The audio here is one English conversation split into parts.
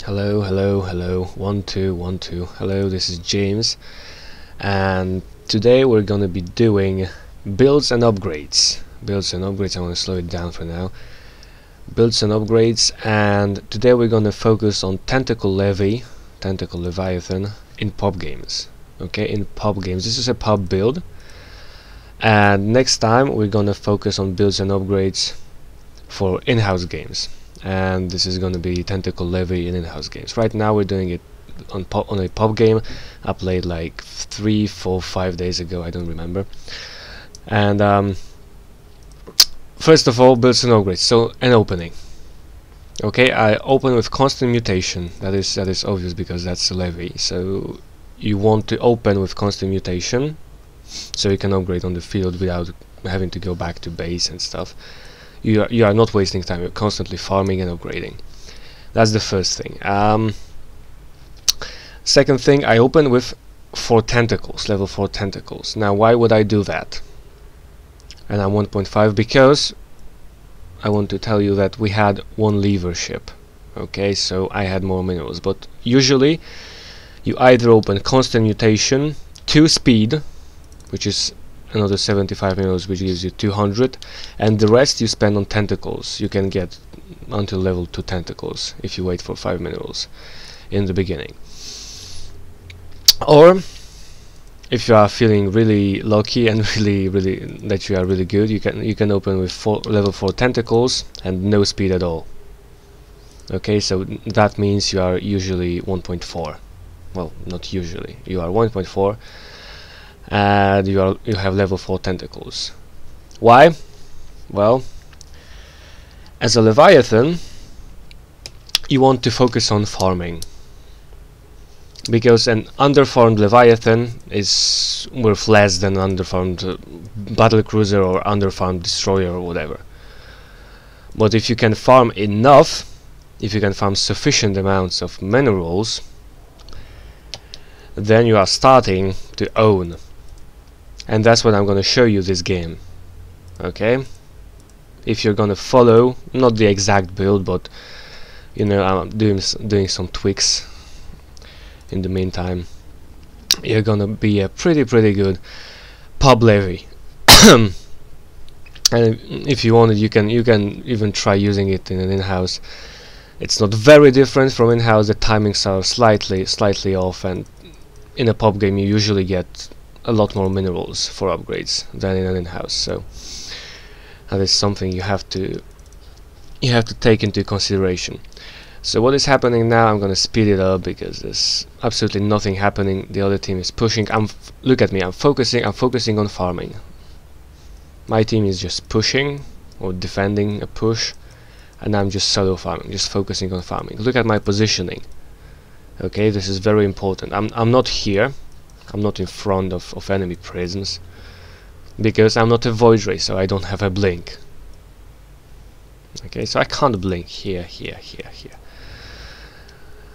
Hello, hello, hello, 1 2 1 2. Hello, this is James, and today we're gonna be doing builds and upgrades. I want to slow it down for now. Builds and upgrades, and today we're gonna focus on Tentacle Leviathan in pub games. Okay, in pub games. This is a pub build, and next time we're gonna focus on builds and upgrades for in-house games. And this is going to be Tentacle Levy in in-house games. Right now we're doing it on a pub game. I played like 3, 4, 5 days ago, I don't remember. And first of all, builds and upgrades. So an opening. Okay, I open with constant mutation. That is obvious because that's a levy. So you want to open with constant mutation, so you can upgrade on the field without having to go back to base and stuff. You are not wasting time, you're constantly farming and upgrading. That's the first thing. Second thing, I open with 4 tentacles, level 4 tentacles. Now why would I do that? And I'm 1.5 because I want to tell you that we had 1 lever ship. Okay, so I had more minerals, but usually you either open constant mutation, 2 speed, which is another 75 minerals, which gives you 200, and the rest you spend on tentacles. You can get until level 2 tentacles if you wait for 5 minerals in the beginning. Or if you are feeling really lucky and really that you are really good, you can open with level 4 tentacles and no speed at all. Okay, so that means you are usually 1.4. Well, not usually. You are 1.4. And you have level 4 tentacles. Why? Well, as a Leviathan, you want to focus on farming, because an underfarmed Leviathan is worth less than an underfarmed battlecruiser or underfarmed destroyer or whatever. But if you can farm enough, if you can farm sufficient amounts of minerals, then you are starting to own. And that's what I'm going to show you this game. Okay, if you're going to follow not the exact build, but you know, I'm doing some tweaks in the meantime, you're going to be a pretty good pub levy. And if you want it, you can even try using it in an in-house. It's not very different from in-house. The timings are slightly off, and in a pub game you usually get a lot more minerals for upgrades than in an in-house, so that is something you have to take into consideration. So what is happening now? I'm gonna speed it up because there's absolutely nothing happening. The other team is pushing. Look at me. I'm focusing on farming. My team is just pushing or defending a push, and I'm just solo farming, just focusing on farming. Look at my positioning. Okay, this is very important. I'm not here. I'm not in front of enemy prisons because I'm not a void ray, so I don't have a blink. Okay, so I can't blink here.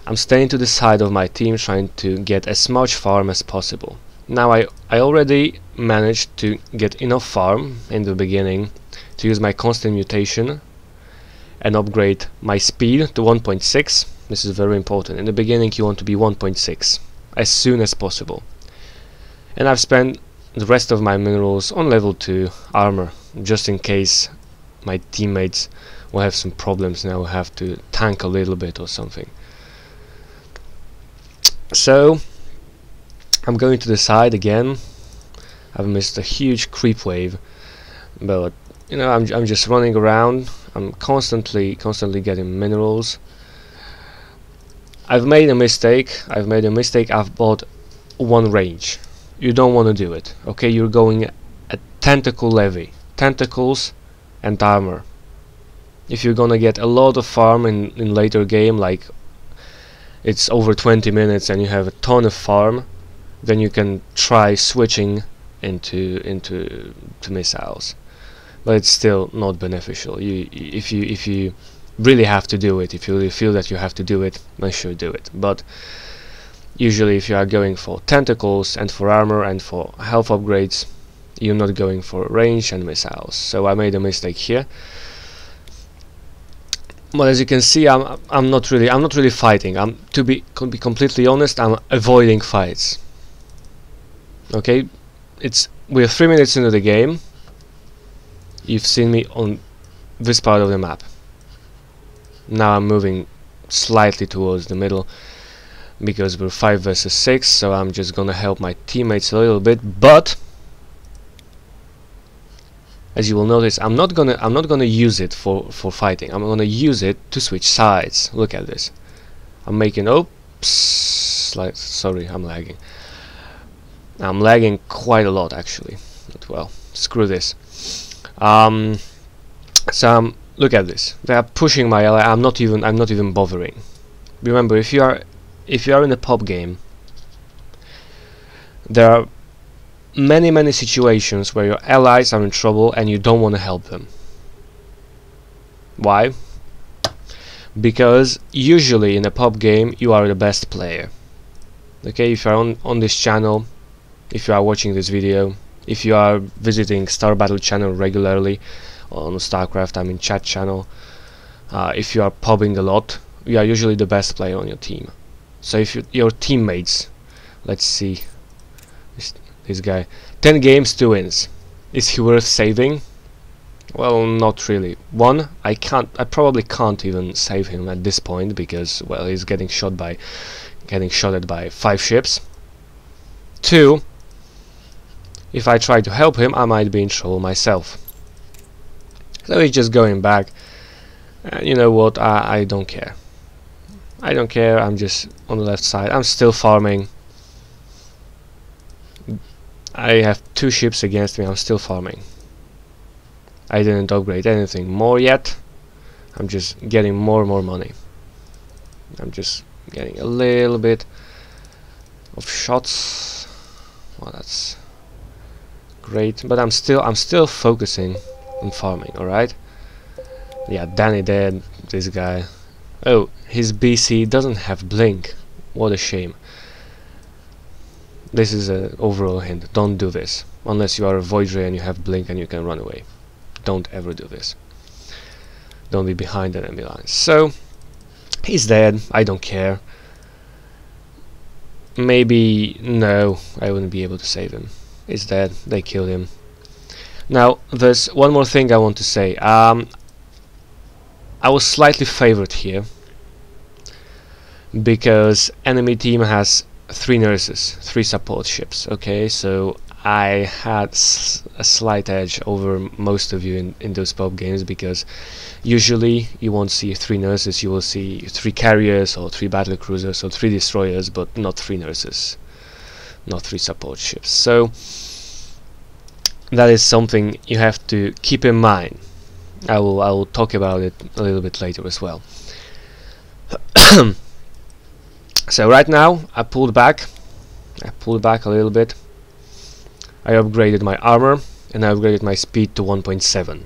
I'm staying to the side of my team, trying to get as much farm as possible. Now I already managed to get enough farm in the beginning to use my constant mutation and upgrade my speed to 1.6. This is very important. In the beginning you want to be 1.6 as soon as possible. And I've spent the rest of my minerals on level 2 armor, just in case my teammates will have some problems and I will have to tank a little bit or something. So I'm going to the side again. I've missed a huge creep wave, but you know, I'm just running around. I'm constantly getting minerals. I've made a mistake. I've bought 1 range. You don't want to do it. Okay, you're going a tentacle levy, tentacles and armor. If you're gonna get a lot of farm in later game, like it's over 20 minutes and you have a ton of farm, then you can try switching into missiles. But it's still not beneficial. If you really have to do it, if you really feel that you have to do it, then sure do it. But usually if you are going for tentacles and for armor and for health upgrades, you're not going for range and missiles. So I made a mistake here. But as you can see, I'm not really fighting. To be completely honest, I'm avoiding fights. Okay, we're 3 minutes into the game. You've seen me on this part of the map. Now I'm moving slightly towards the middle because we're 5 versus 6, so I'm just gonna help my teammates a little bit. But as you will notice, I'm not gonna use it for fighting. I'm gonna use it to switch sides. Look at this. I'm making sorry, I'm lagging. I'm lagging quite a lot actually. But well, screw this. Look at this. They are pushing my ally. I'm not even bothering. Remember, if you are in a pub game, there are many situations where your allies are in trouble and you don't want to help them. Why? Because usually in a pub game you are the best player. Okay, if you are on this channel, if you are watching this video, if you are visiting Star Battle channel regularly on StarCraft, I mean chat channel, if you are pubbing a lot, you are usually the best player on your team. So if your teammates, let's see, this guy, 10 games, 2 wins. Is he worth saving? Well, not really. One, I probably can't even save him at this point because, well, he's getting shot at by 5 ships. 2, if I try to help him, I might be in trouble myself. So he's just going back. And you know what? I don't care. I don't care. I'm just on the left side. I'm still farming. I have 2 ships against me. I'm still farming. I didn't upgrade anything more yet. I'm just getting more and more money. I'm just getting a little bit of shots. Well, that's great. But I'm still focusing on farming. All right. Yeah, Danny dead. This guy. Oh, his BC doesn't have blink. What a shame. This is an overall hint. Don't do this. Unless you are a Void Ray and you have blink and you can run away. Don't ever do this. Don't be behind the enemy lines. So, he's dead. I don't care. Maybe... no, I wouldn't be able to save him. He's dead. They killed him. Now, there's one more thing I want to say. I was slightly favored here because enemy team has 3 nurses, 3 support ships. Okay, so I had a slight edge over most of you in those pub games because usually you won't see 3 nurses, you will see 3 carriers or 3 battle cruisers or 3 destroyers, but not 3 nurses, not 3 support ships. So that is something you have to keep in mind. I will talk about it a little bit later as well. So right now I pulled back a little bit. I upgraded my armor and I upgraded my speed to 1.7.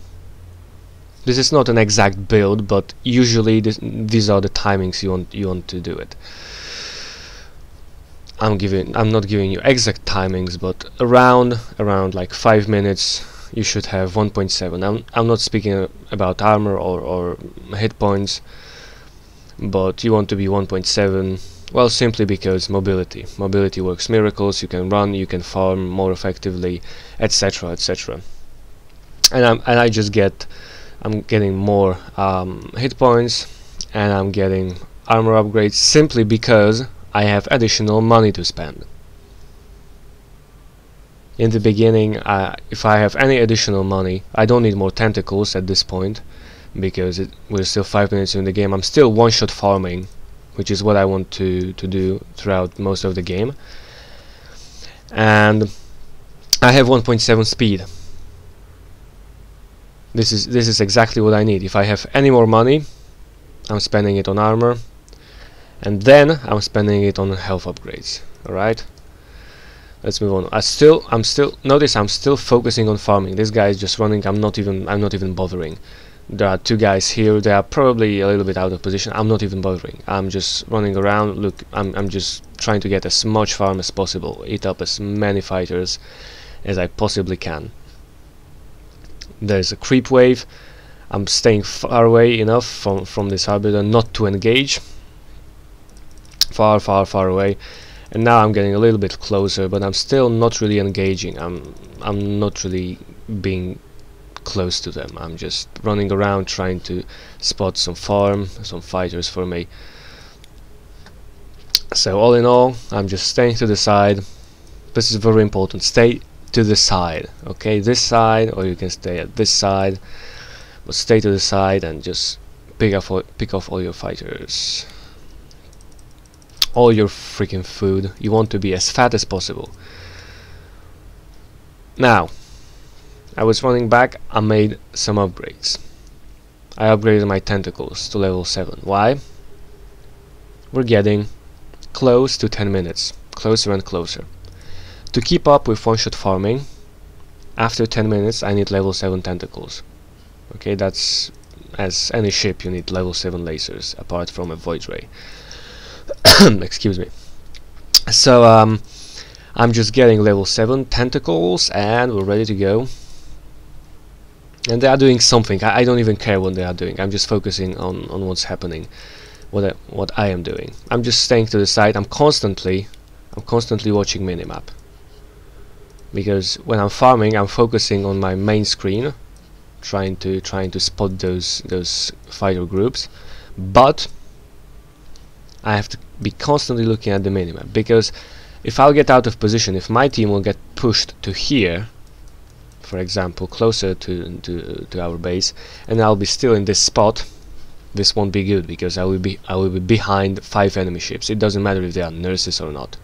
This is not an exact build, but usually these are the timings you want to do it. I'm not giving you exact timings, but around like 5 minutes you should have 1.7. I'm not speaking about armor or hit points, but you want to be 1.7. Well, simply because mobility works miracles. You can run, you can farm more effectively, etc., etc. And I'm getting more hit points, and I'm getting armor upgrades simply because I have additional money to spend. In the beginning, if I have any additional money, I don't need more tentacles at this point because we're still 5 minutes in the game. I'm still one-shot farming, which is what I want to do throughout most of the game. And I have 1.7 speed. This is exactly what I need. If I have any more money, I'm spending it on armor, and then I'm spending it on health upgrades. All right. Let's move on. Notice I'm still focusing on farming. This guy is just running. I'm not even bothering. There are 2 guys here. They are probably a little bit out of position. I'm not even bothering. I'm just running around. Look, I'm just trying to get as much farm as possible, eat up as many fighters as I possibly can. There's a creep wave. I'm staying far away enough from this arbiter not to engage. Far away. And now I'm getting a little bit closer, but I'm still not really engaging. I'm not really being close to them. I'm just running around trying to spot some fighters for me. So all in all, I'm just staying to the side. This is very important. Stay to the side, okay? This side, or you can stay at this side, but stay to the side and just pick off all your fighters. All your freaking food. You want to be as fat as possible. Now, I was running back. I made some upgrades. I upgraded my tentacles to level 7. Why? We're getting close to 10 minutes. Closer and closer. To keep up with one-shot farming, after 10 minutes I need level 7 tentacles. Okay, that's, as any ship, you need level 7 lasers, apart from a void ray. Excuse me. So I'm just getting level 7 tentacles and we're ready to go. And they are doing something. I don't even care what they are doing. I'm just focusing on what's happening, what I am doing. I'm just staying to the side. I'm constantly watching minimap, because when I'm farming, I'm focusing on my main screen, trying to spot those fighter groups, but I have to be constantly looking at the minimap, because if I'll get out of position, if my team will get pushed to here, for example, closer to our base, and I'll be still in this spot, this won't be good, because I will be behind 5 enemy ships. It doesn't matter if they are nurses or not.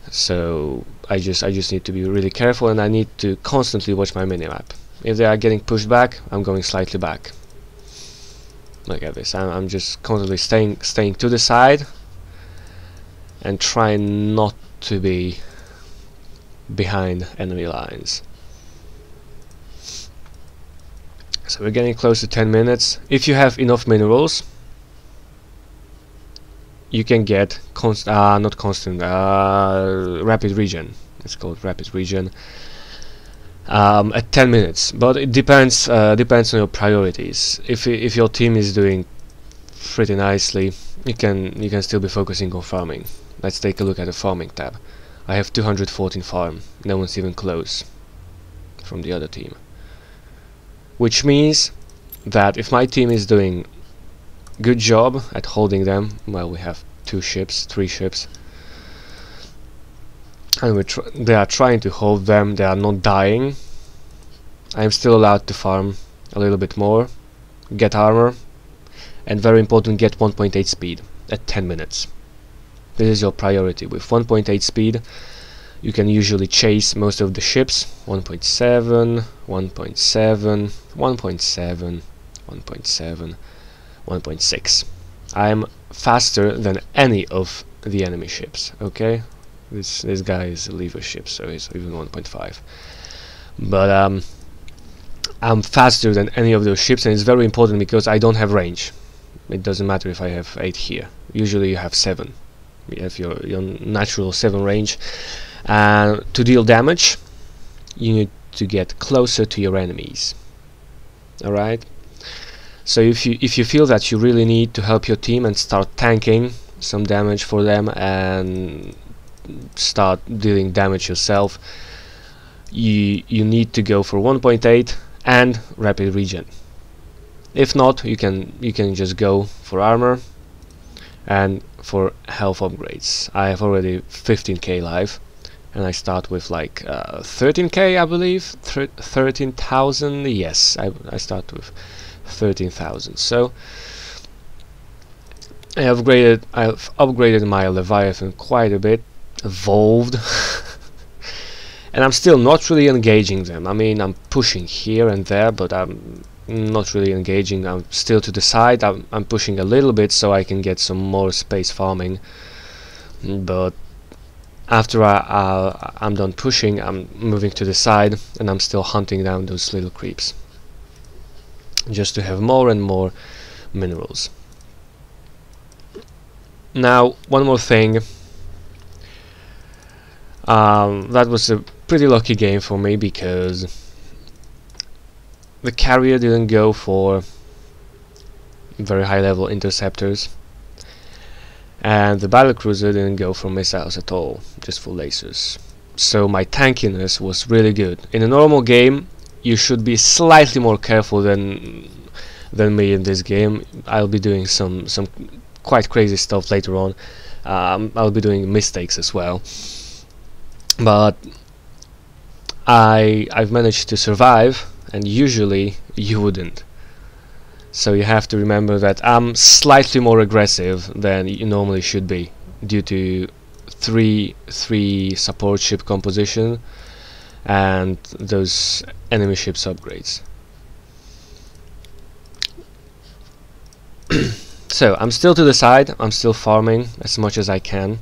So I just need to be really careful, and I need to constantly watch my minimap. If they are getting pushed back, I'm going slightly back. Look at this. I'm just constantly staying to the side and trying not to be behind enemy lines. So we're getting close to 10 minutes. If you have enough minerals, you can get rapid regen. It's called rapid regen at 10 minutes. But it depends on your priorities. If your team is doing pretty nicely, you can still be focusing on farming. Let's take a look at the farming tab. I have 214 farm. No one's even close from the other team. Which means that if my team is doing good job at holding them, well, we have 3 ships, and they are trying to hold them, they are not dying, I am still allowed to farm a little bit more, get armor, and very important, get 1.8 speed at 10 minutes. This is your priority. With 1.8 speed you can usually chase most of the ships. 1.7, 1.7, 1.7, 1.7, 1.6. I am faster than any of the enemy ships. Okay, this guy is a lever ship, so he's even 1.5. But I'm faster than any of those ships, and it's very important because I don't have range. It doesn't matter if I have 8 here. Usually you have 7. You have your natural 7 range. To deal damage, you need to get closer to your enemies. Alright? So if you feel that you really need to help your team and start tanking some damage for them and start dealing damage yourself, you need to go for 1.8 and rapid regen. If not, you can just go for armor and for health upgrades. I have already 15k life, and I start with like 13k, I believe, 13,000. Yes, I start with 13,000. So I've upgraded my Leviathan quite a bit, evolved, and I'm still not really engaging them. I mean, I'm pushing here and there, but I'm not really engaging. I'm still to the side. I'm pushing a little bit so I can get some more space farming, but after I'm done pushing, I'm moving to the side and I'm still hunting down those little creeps just to have more and more minerals. Now, one more thing. That was a pretty lucky game for me because the carrier didn't go for very high level interceptors, and the battlecruiser didn't go for missiles at all, just for lasers. So my tankiness was really good. In a normal game you should be slightly more careful than me in this game. I'll be doing some quite crazy stuff later on. I'll be doing mistakes as well, but I've managed to survive, and usually you wouldn't. So you have to remember that I'm slightly more aggressive than you normally should be, due to three support ship composition and those enemy ships upgrades. So I'm still to the side, I'm still farming as much as I can.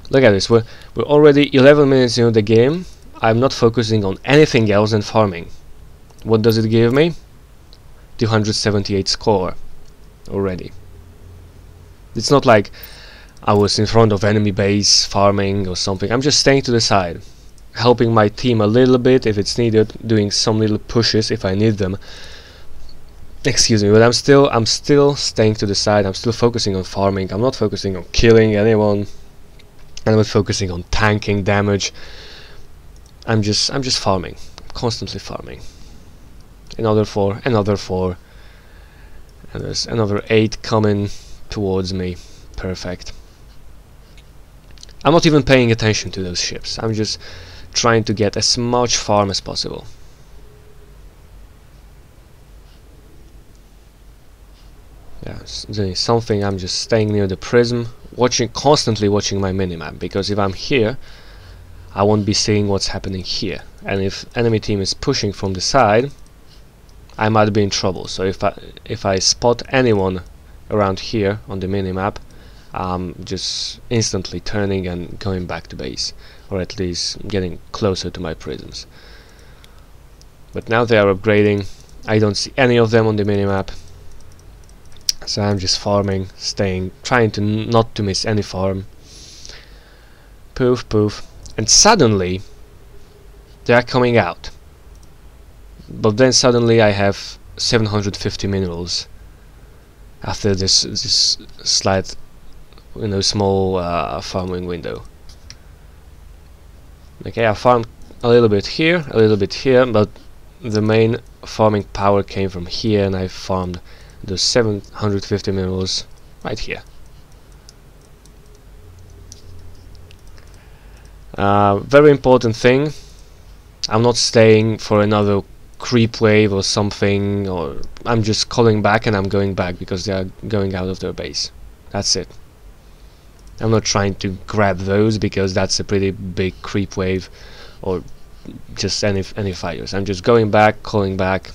Look at this, we're already 11 minutes into the game. I'm not focusing on anything else than farming. What does it give me? 278 score already. It's not like I was in front of enemy base farming or something. I'm just staying to the side, helping my team a little bit if it's needed, doing some little pushes if I need them. Excuse me, but I'm still staying to the side. I'm still focusing on farming. I'm not focusing on killing anyone. I'm not focusing on tanking damage. I'm just farming. I'm constantly farming. Another 4, another 4, and there's another 8 coming towards me. Perfect. I'm not even paying attention to those ships. I'm just trying to get as much farm as possible. Yeah, doing something. I'm just staying near the prism, constantly watching my minimap, because if I'm here, I won't be seeing what's happening here. And if enemy team is pushing from the side, I might be in trouble. So if I spot anyone around here on the minimap, I'm just instantly turning and going back to base, or at least getting closer to my prisms. But now they are upgrading. I don't see any of them on the minimap. So I'm just farming, trying to not to miss any farm. Poof, poof, and suddenly they are coming out. But then suddenly I have 750 minerals after this slight, small farming window. Okay, I farmed a little bit here, but the main farming power came from here, and I farmed those 750 minerals right here. Very important thing, I'm not staying for another creep wave or something, or I'm just calling back and I'm going back because they are going out of their base. That's it. I'm not trying to grab those because that's a pretty big creep wave, or just any fighters. I'm just going back, calling back.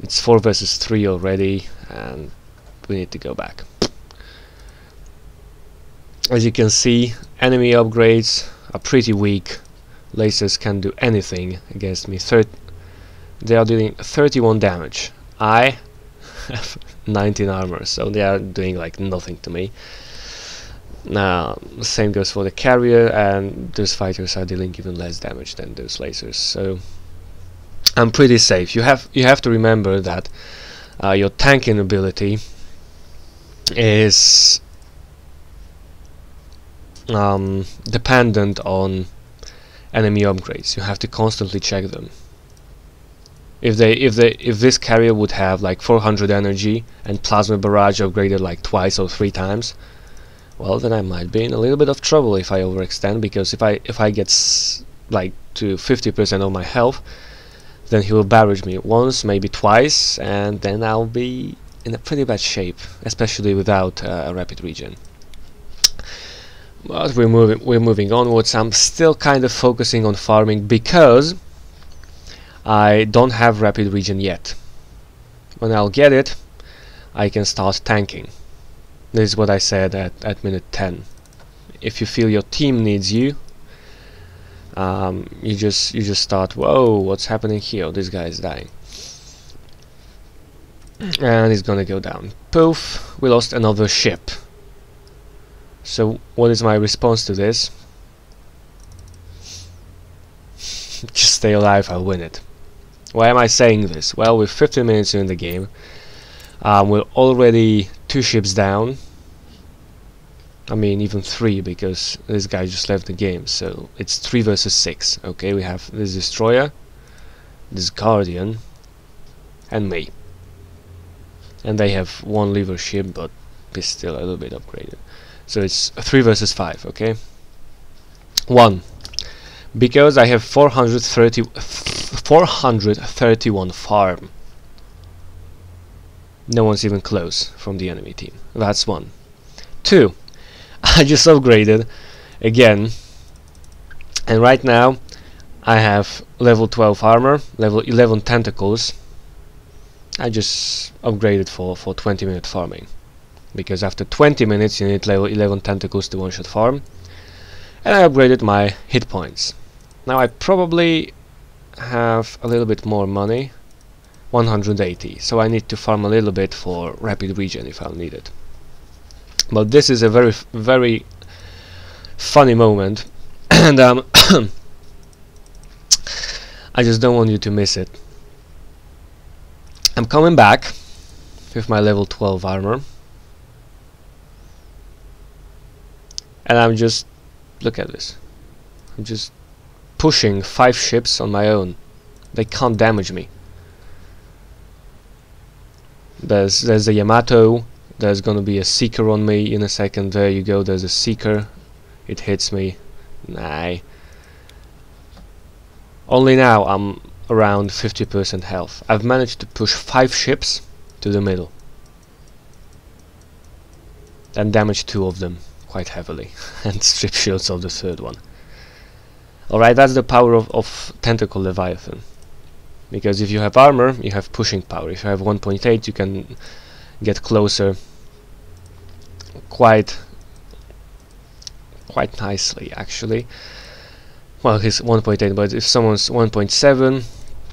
It's 4 versus 3 already, and we need to go back. As you can see, enemy upgrades are pretty weak. Lasers can't do anything against me. They are doing 31 damage. I have 19 armor, so they are doing like nothing to me. Now, the same goes for the carrier, and those fighters are dealing even less damage than those lasers. So I'm pretty safe. You have to remember that your tanking ability is dependent on enemy upgrades. You have to constantly check them. If this carrier would have like 400 energy and plasma barrage upgraded like twice or 3 times, well, then I might be in a little bit of trouble if I overextend, because if I get like to 50% of my health, then he will barrage me once, maybe twice, and then I'll be in a pretty bad shape, especially without a rapid regen. But we're moving onwards. I'm still kind of focusing on farming because I don't have rapid regen yet. When I'll get it, I can start tanking. This is what I said at minute 10. If you feel your team needs you, you just start. Whoa, what's happening here? This guy is dying, and he's gonna go down. Poof! We lost another ship. So what is my response to this? Just stay alive, I'll win it. Why am I saying this? Well, with 15 minutes in the game, we're already 2 ships down. I mean, even 3, because this guy just left the game, so it's 3 versus 6. Okay, we have this destroyer, this guardian, and me. And they have 1 lever ship, but it's still a little bit upgraded. So it's 3 versus 5, okay? 1. Because I have 431 farm. No one's even close from the enemy team. That's 1. 2. I just upgraded again, and right now I have level 12 armor, level 11 tentacles. I just upgraded for 20-minute farming, because after 20 minutes you need level 11 tentacles to one-shot farm. And I upgraded my hit points. Now I probably have a little bit more money, 180, so I need to farm a little bit for rapid regen if I'll need it. But this is a very funny moment, and I just don't want you to miss it. I'm coming back with my level 12 armor, and I'm just, look at this, I'm just pushing 5 ships on my own. They can't damage me. There's a Yamato. There's gonna be a Seeker on me in a second. There you go, there's a Seeker. It hits me. Nah. Only now I'm around 50% health. I've managed to push 5 ships to the middle and damage 2 of them quite heavily and strip shields of the 3rd one. Alright, that's the power of Tentacle Leviathan. Because if you have armor, you have pushing power. If you have 1.8, you can get closer quite nicely, actually. Well, he's 1.8, but if someone's 1.7,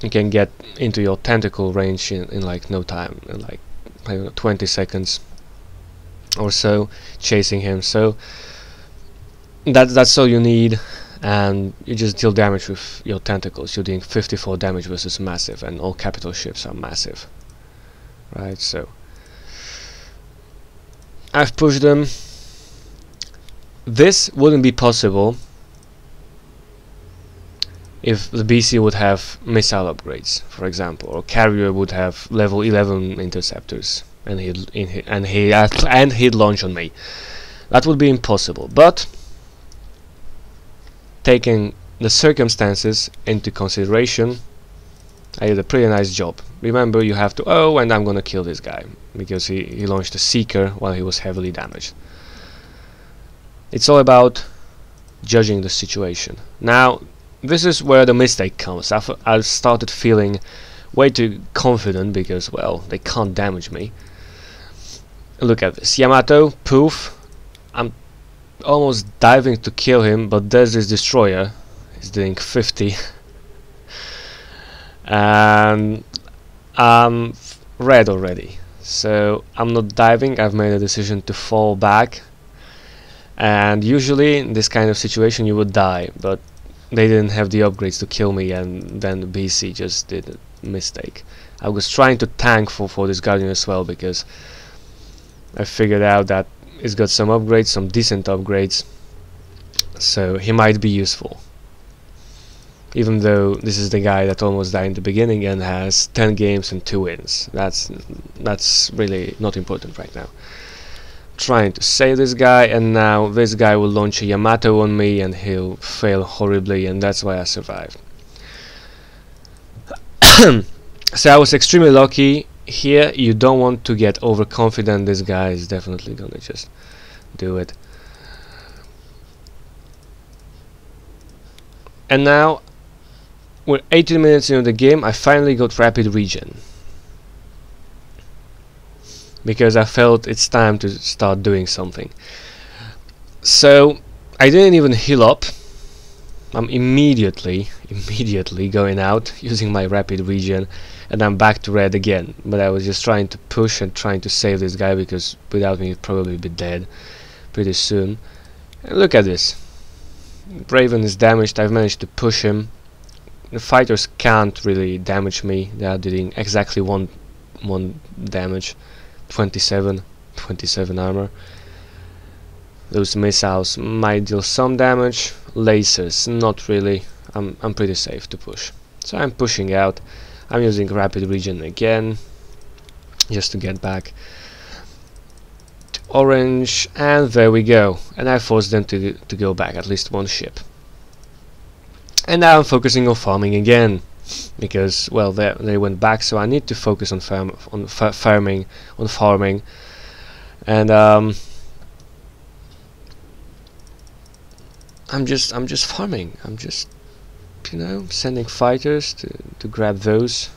you can get into your tentacle range in like no time, in like, I don't know, 20 seconds or so, chasing him. So that's all you need, and you just deal damage with your tentacles. You're doing 54 damage versus massive, and all capital ships are massive, right? So I've pushed them. This wouldn't be possible if the BC would have missile upgrades, for example, or carrier would have level 11 interceptors, and he'd launch on me. That would be impossible. But taking the circumstances into consideration, I did a pretty nice job. Remember, you have to, oh, and I'm gonna kill this guy because he launched a Seeker while he was heavily damaged. It's all about judging the situation. Now, this is where the mistake comes. I've started feeling way too confident because, well, they can't damage me. Look at this. Yamato, poof. I'm almost diving to kill him, but there's this destroyer. He's doing 50. And I'm red already. So I'm not diving. I've made a decision to fall back. And usually in this kind of situation you would die, but they didn't have the upgrades to kill me, and then the BC just did a mistake. I was trying to tank for this Guardian as well, because I figured out that he's got some upgrades, some decent upgrades, so he might be useful. Even though this is the guy that almost died in the beginning and has 10 games and 2 wins. That's really not important right now. Trying to save this guy, and now this guy will launch a Yamato on me and he'll fail horribly, and that's why I survived. So I was extremely lucky. Here you don't want to get overconfident. This guy is definitely gonna just do it. And now we're 18 minutes into the game. I finally got rapid regen, because I felt it's time to start doing something. So I didn't even heal up. I'm immediately going out using my rapid regen, and I'm back to red again. But I was just trying to push and trying to save this guy, because without me he'd probably be dead pretty soon. And look at this. Raven is damaged. I've managed to push him The fighters can't really damage me. They are doing exactly one damage. 27 armor. Those missiles might deal some damage. Lasers, not really. I'm pretty safe to push. So I'm pushing out. I'm using rapid regen again, just to get back to orange, and there we go. And I forced them to go back, at least one ship. And now I'm focusing on farming again, because well, they went back, so I need to focus on farming, and I'm just farming. I'm just, you know, sending fighters to grab those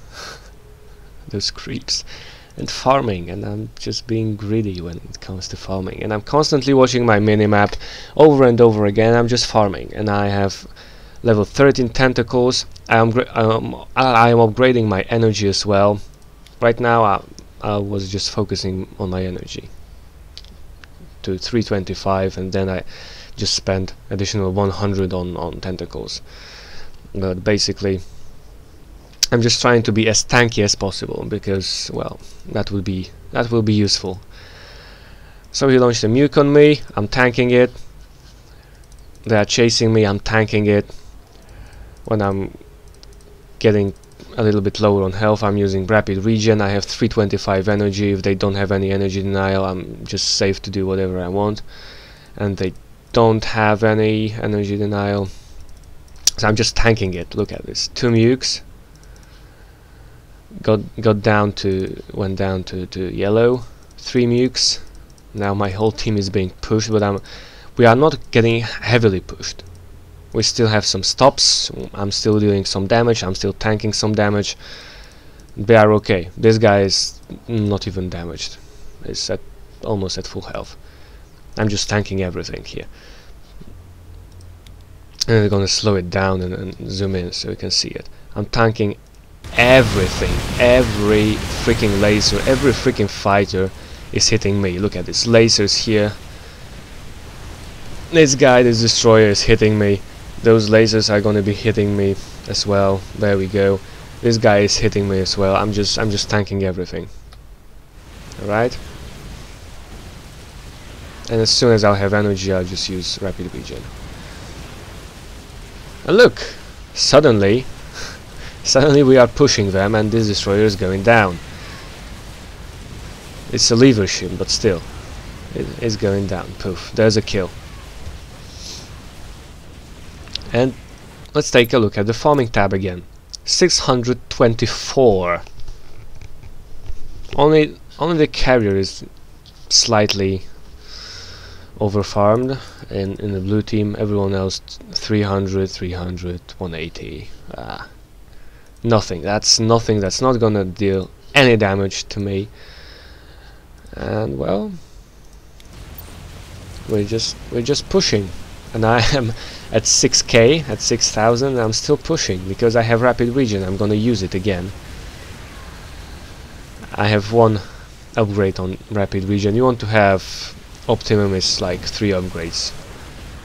creeps and farming, and I'm just being greedy when it comes to farming. And I'm constantly watching my minimap over and over again. I'm just farming, and I have level 13 tentacles. I am upgrading my energy as well. Right now I was just focusing on my energy to 325, and then I just spent additional 100 on tentacles. But basically I'm just trying to be as tanky as possible, because well, that will be useful. So he launched a nuke on me. I'm tanking it. They are chasing me. I'm tanking it. When I'm getting a little bit lower on health, I'm using rapid regen. I have 325 energy. If they don't have any energy denial, I'm just safe to do whatever I want. And they don't have any energy denial, so I'm just tanking it. Look at this. 2 nukes. Went down to yellow. 3 nukes. Now my whole team is being pushed, but we are not getting heavily pushed. We still have some stops. I'm still doing some damage. I'm still tanking some damage. They are okay. This guy is not even damaged. It's almost at full health. I'm just tanking everything here. And we're gonna slow it down and zoom in so you can see it. I'm tanking everything. Every freaking laser, every freaking fighter is hitting me. Look at this. Lasers here. This guy, this destroyer, is hitting me. Those lasers are gonna be hitting me as well. There we go. This guy is hitting me as well. I'm just tanking everything. Alright? And as soon as I'll have energy, I'll just use rapid regen. And look! Suddenly we are pushing them, and this destroyer is going down. It's a lever ship, but still. It's going down. Poof. There's a kill. And let's take a look at the farming tab again. 624. Only the carrier is slightly overfarmed in the blue team. Everyone else 300, 180. Nothing. That's nothing. That's not gonna deal any damage to me. And well, we're just pushing. And I am at 6k, at 6,000. I'm still pushing because I have rapid regen. I'm gonna use it again. I have 1 upgrade on rapid regen. You want to have optimum is like 3 upgrades.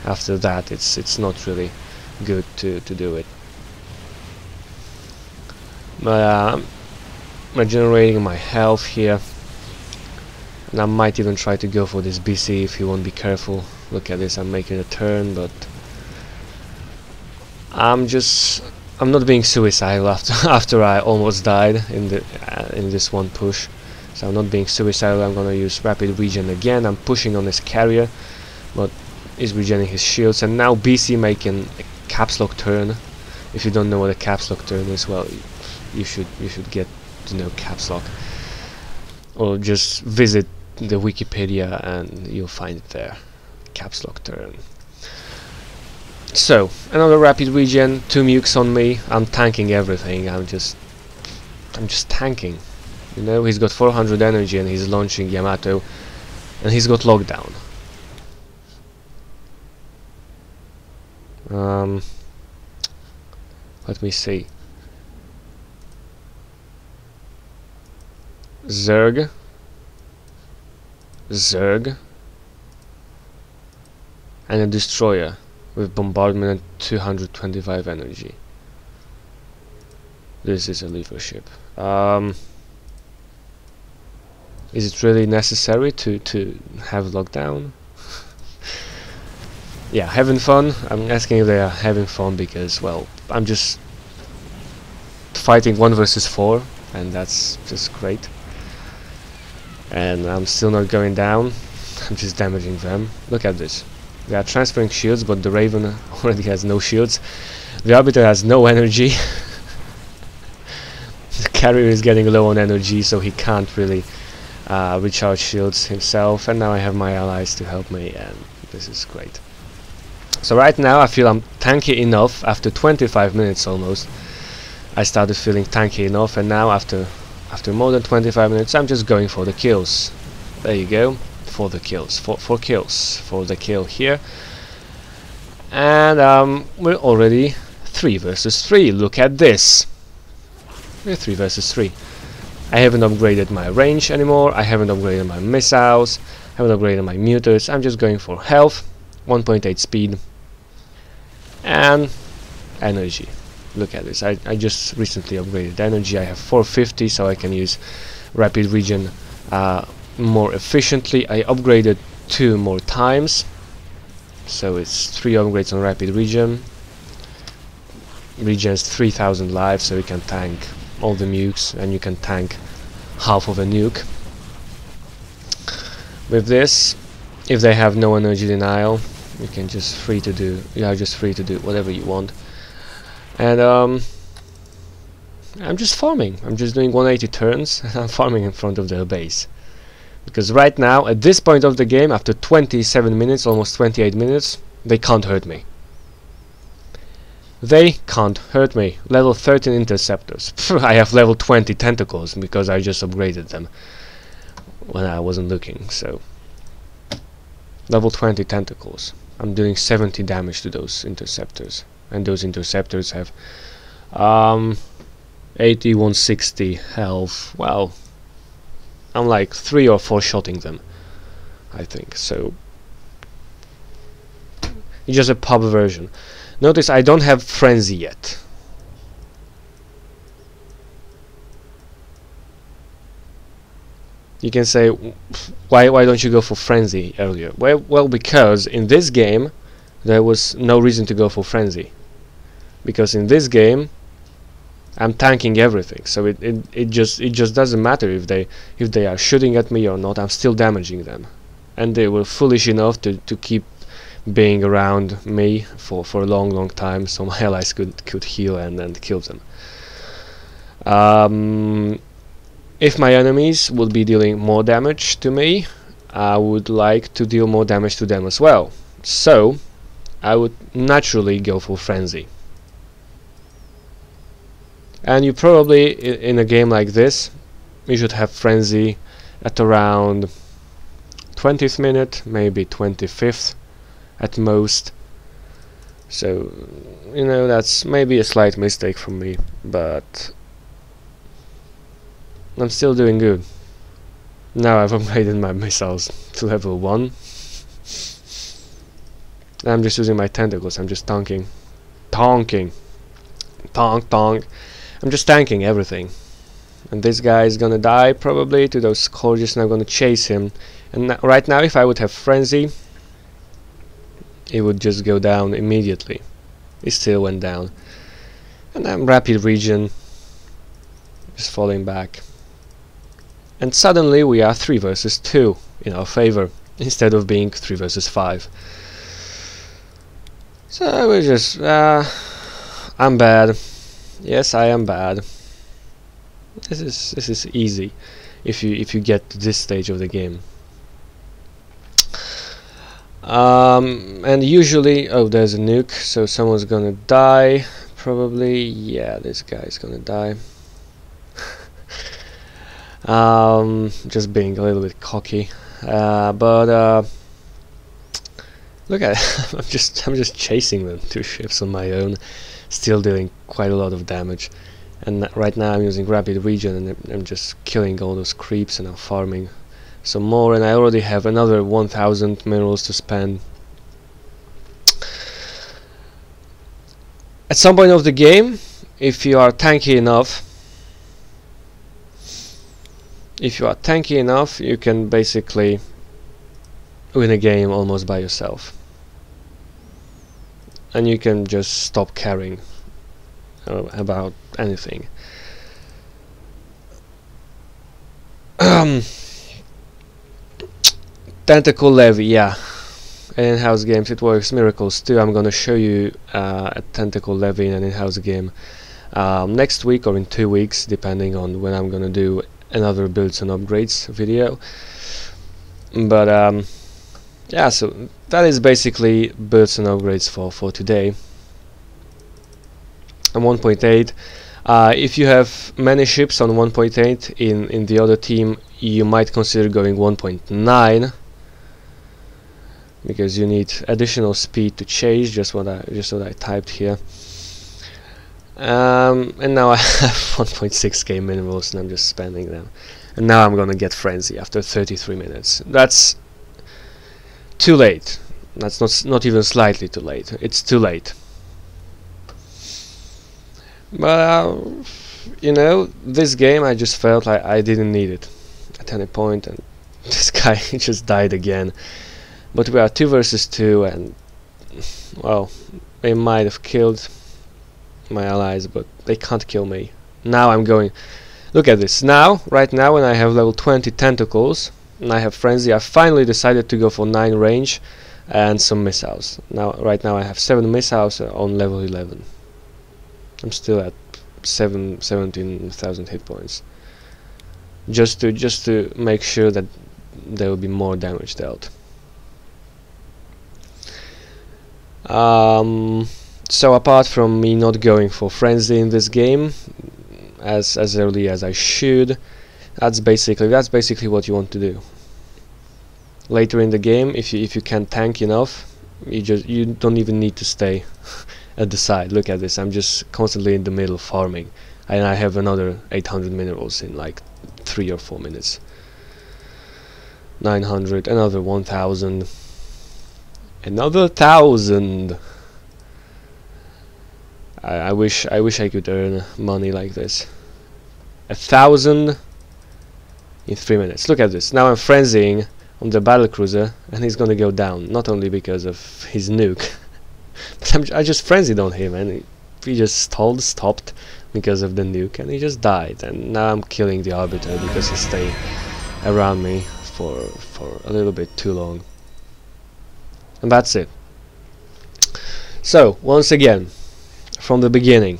After that, it's not really good to do it. But I'm regenerating my health here, and I might even try to go for this BC if he won't be careful. Look at this, I'm making a turn, but I'm not being suicidal after I almost died in this one push. So I'm not being suicidal. I'm gonna use rapid regen again. I'm pushing on his carrier, but he's regenerating his shields. And now BC making a caps lock turn. If you don't know what a caps lock turn is, well, you should get to know caps lock, or just visit the Wikipedia and you'll find it there. Caps lock turn. So another rapid regen, 2 nukes on me. I'm tanking everything. I'm just tanking. You know, he's got 400 energy and he's launching Yamato, and he's got lockdown. Let me see. Zerg, and a destroyer with bombardment and 225 energy. This is a lever ship. Is it really necessary to have lockdown? Yeah, having fun. I'm asking if they are having fun because, well, I'm just fighting 1 versus 4, and that's just great. And I'm still not going down. I'm just damaging them. Look at this. They are transferring shields, but the Raven already has no shields. The Arbiter has no energy. The carrier is getting low on energy, so he can't really recharge shields himself. And now I have my allies to help me, and this is great. So right now I feel I'm tanky enough. After 25 minutes almost, I started feeling tanky enough, and now after more than 25 minutes I'm just going for the kills. There you go, for the kills, for kills, for the kill here. And we're already 3 versus 3. Look at this. We're 3 versus 3. I haven't upgraded my range anymore, I haven't upgraded my missiles, I haven't upgraded my mutors. I'm just going for health, 1.8 speed, and energy. Look at this. I just recently upgraded energy. I have 450, so I can use rapid regen more efficiently. I upgraded 2 more times, so it's 3 upgrades on rapid regen. Regens 3000 lives, so you can tank all the nukes, and you can tank half of a nuke. With this, if they have no energy denial, you are just free to do whatever you want. And I'm just farming. I'm just doing 180 turns and I'm farming in front of their base. Because right now, at this point of the game, after 27 minutes, almost 28 minutes, they can't hurt me. They can't hurt me. Level 13 interceptors. I have level 20 tentacles because I just upgraded them when I wasn't looking. So level 20 tentacles. I'm doing 70 damage to those interceptors, and those interceptors have 80, 160 health. Well, I'm like 3 or 4 shotting them, I think. So it's just a pub version. Notice I don't have frenzy yet. You can say, why don't you go for frenzy earlier? Well, because in this game there was no reason to go for frenzy. Because in this game I'm tanking everything, so it just doesn't matter if they are shooting at me or not. I'm still damaging them, and they were foolish enough to keep being around me for a long time, so my allies could heal and kill them. If my enemies would be dealing more damage to me, I would like to deal more damage to them as well. So I would naturally go for frenzy. And you probably, in a game like this, you should have frenzy at around 20th minute, maybe 25th at most. So, you know, that's maybe a slight mistake from me, but I'm still doing good. Now I've upgraded my missiles to level 1. I'm just using my tentacles. I'm just tanking. Tonk. I'm just tanking everything. And this guy is gonna die probably to those scourges, and I'm gonna chase him. And right now, if I would have frenzy, it would just go down immediately. It still went down. And I'm rapid regen, just falling back. And suddenly we are 3 versus 2 in our favor, instead of being 3 versus 5. So we're just I'm bad. Yes, I am bad. This is easy if you get to this stage of the game. And usually, oh, there's a nuke, so someone's gonna die probably. Yeah, this guy's gonna die. Just being a little bit cocky, but look at it. I'm just chasing them 2 ships on my own, still dealing quite a lot of damage. And right now I'm using rapid regen, and I'm just killing all those creeps, and I'm farming some more, and I already have another 1000 minerals to spend. At some point of the game, if you are tanky enough, you can basically win a game almost by yourself, and you can just stop caring about anything. Tentacle Levy, yeah, in-house games it works miracles too. I'm gonna show you a Tentacle Levy in an in-house game next week or in 2 weeks, depending on when I'm gonna do another builds and upgrades video. But yeah, so that is basically builds and upgrades for today. And 1.8, if you have many ships on 1.8 in the other team, you might consider going 1.9, because you need additional speed to chase, just what I typed here. And now I have 1.6k minerals and I'm just spending them. And now I'm gonna get Frenzy after 33 minutes. That's too late. That's not even slightly too late. It's too late. But you know, this game I just felt like I didn't need it at any point, and this guy just died again. But we are 2 versus 2, and well, they might have killed my allies, but they can't kill me. Now I'm going. Look at this. Now, right now, when I have level 20 tentacles and I have Frenzy, I finally decided to go for 9 range and some missiles. Now, right now, I have 7 missiles on level 11. I'm still at 17,000 hit points. Just to make sure that there will be more damage dealt. So apart from me not going for Frenzy in this game as early as I should, that's basically what you want to do. Later in the game, if you can tank enough, you don't even need to stay at the side. Look at this, I'm just constantly in the middle farming, and I have another 800 minerals in like 3 or 4 minutes. 900, another 1000, another 1000. I wish I could earn money like this. 1000 in 3 minutes. Look at this. Now I'm frenzying on the battlecruiser, and he's gonna go down. Not only because of his nuke, but I just frenzied on him, and he just stopped because of the nuke, and he just died. And now I'm killing the arbiter because he's staying around me for a little bit too long. And that's it. So once again, from the beginning,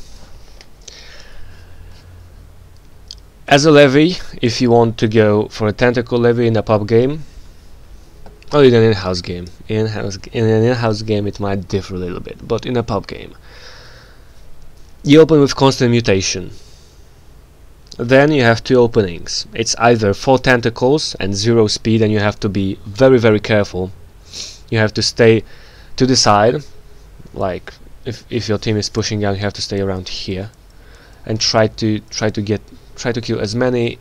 as a levy, if you want to go for a tentacle levy in a pub game, or in an in-house game, in an in-house game it might differ a little bit, but in a pub game, you open with constant mutation. Then you have 2 openings. It's either 4 tentacles and 0 speed, and you have to be very, very careful. You have to stay to the side, like if your team is pushing out, you have to stay around here and try to kill as many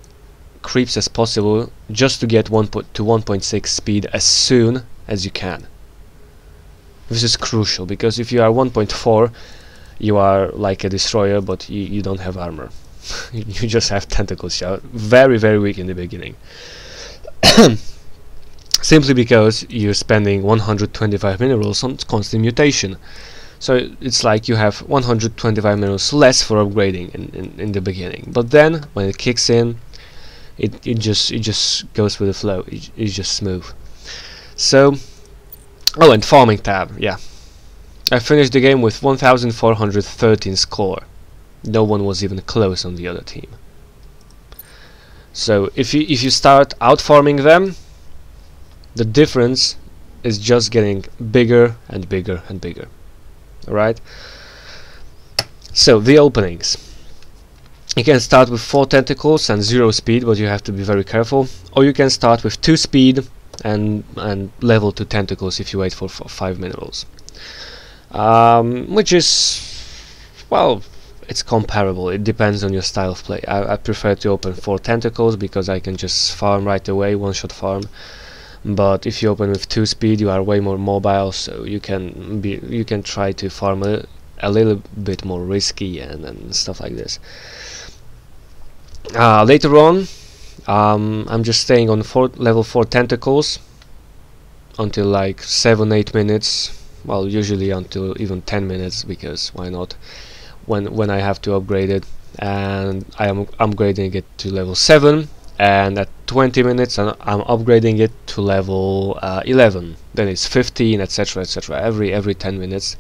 creeps as possible, just to get to 1.6 speed as soon as you can. This is crucial, because if you are 1.4, you are like a destroyer, but you don't have armor. You just have tentacles. You are very, very weak in the beginning. Simply because you're spending 125 minerals on constant mutation. So it's like you have 125 minerals less for upgrading in the beginning. But then when it kicks in, it just goes with the flow. It's just smooth. So, oh, and farming tab, yeah. I finished the game with 1413 score. No one was even close on the other team. So if you start out farming them, the difference is just getting bigger and bigger and bigger. Alright? So the openings. You can start with 4 tentacles and 0 speed, but you have to be very careful. Or you can start with 2 speed and level 2 tentacles if you wait for 5 minerals. Which is, well, it's comparable. It depends on your style of play. I prefer to open 4 tentacles because I can just farm right away, one-shot farm. But if you open with 2 speed, you are way more mobile, so you can try to farm a little bit more risky and stuff like this. Later on, I'm just staying on level 4 tentacles until like 7-8 minutes. Well, usually until even 10 minutes, because why not, when I have to upgrade it. And I am upgrading it to level 7, and at 20 minutes I'm upgrading it to level 11. Then it's 15, etc, etc. Every 10 minutes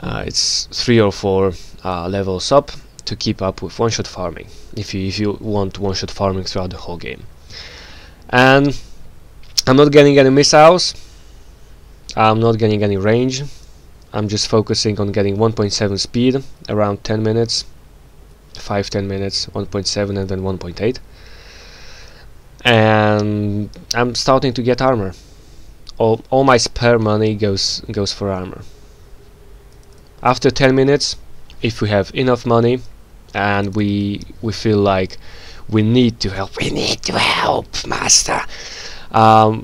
it's 3 or 4 levels up to keep up with one-shot farming, if you want one-shot farming throughout the whole game. And I'm not getting any missiles, I'm not getting any range, I'm just focusing on getting 1.7 speed around 10 minutes, 5-10 minutes, 1.7 and then 1.8. And I'm starting to get armor. All my spare money goes for armor. After 10 minutes, if we have enough money and we feel like we need to help, master,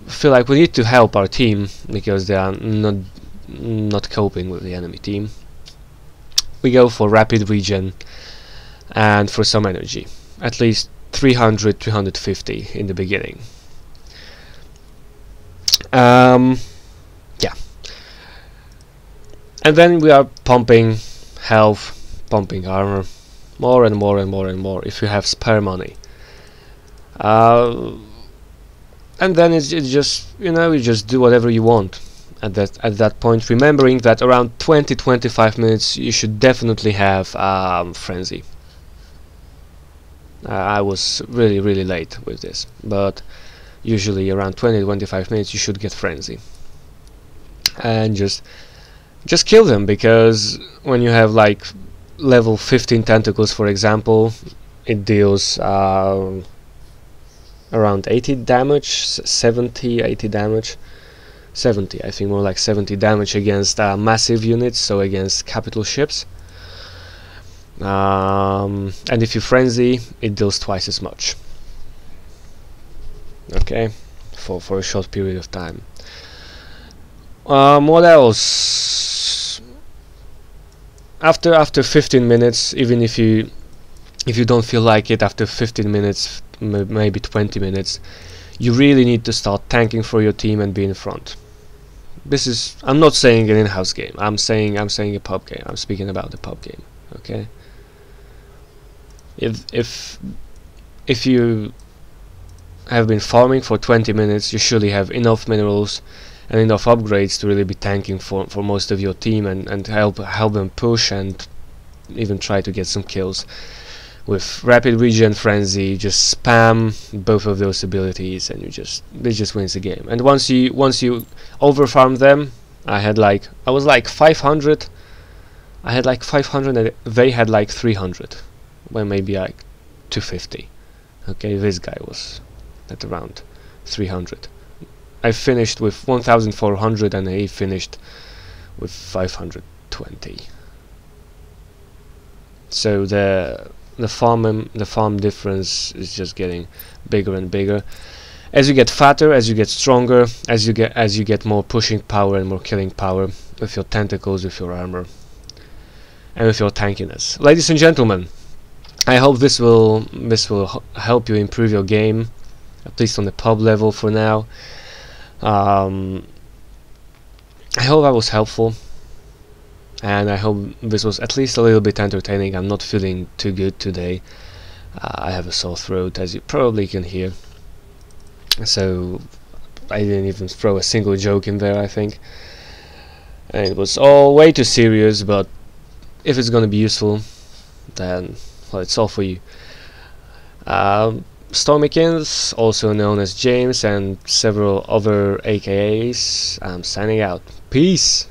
feel like we need to help our team because they are not coping with the enemy team, we go for rapid regen and for some energy, at least 300-350 in the beginning. Yeah, and then we are pumping health, pumping armor, more and more and more and more if you have spare money. And then it's just, you just do whatever you want at that point, remembering that around 20-25 minutes you should definitely have frenzy. I was really late with this, but usually around 20-25 minutes you should get frenzy, and just kill them, because when you have like level 15 tentacles, for example, it deals around 80 damage, 70-80 damage, 70 I think, more like 70 damage against massive units, so against capital ships. And if you frenzy, it deals twice as much. Okay, for a short period of time. What else? After 15 minutes, even if you don't feel like it, after 15 minutes, maybe 20 minutes, you really need to start tanking for your team and be in front. This is, I'm not saying an in-house game. I'm saying a pub game. I'm speaking about the pub game. Okay. If you have been farming for 20 minutes, you surely have enough minerals and enough upgrades to really be tanking for most of your team and help them push and even try to get some kills. With rapid regen, frenzy, just spam both of those abilities and it just wins the game. And once you overfarm them, I was like 500. I had like 500 and they had like 300. Well, maybe like 250. Okay, this guy was at around 300. I finished with 1400 and he finished with 520. So the farm difference is just getting bigger and bigger. As you get fatter, as you get stronger, as you get more pushing power and more killing power with your tentacles, with your armor, and with your tankiness. Ladies and gentlemen, I hope this will help you improve your game, at least on the pub level for now. I hope I was helpful, and I hope this was at least a little bit entertaining. I'm not feeling too good today. I have a sore throat, as you probably can hear, so I didn't even throw a single joke in there, I think, and it was all way too serious. But if it's gonna be useful, then well, it's all for you. Stormykins, also known as James, and several other AKAs, I'm signing out. Peace!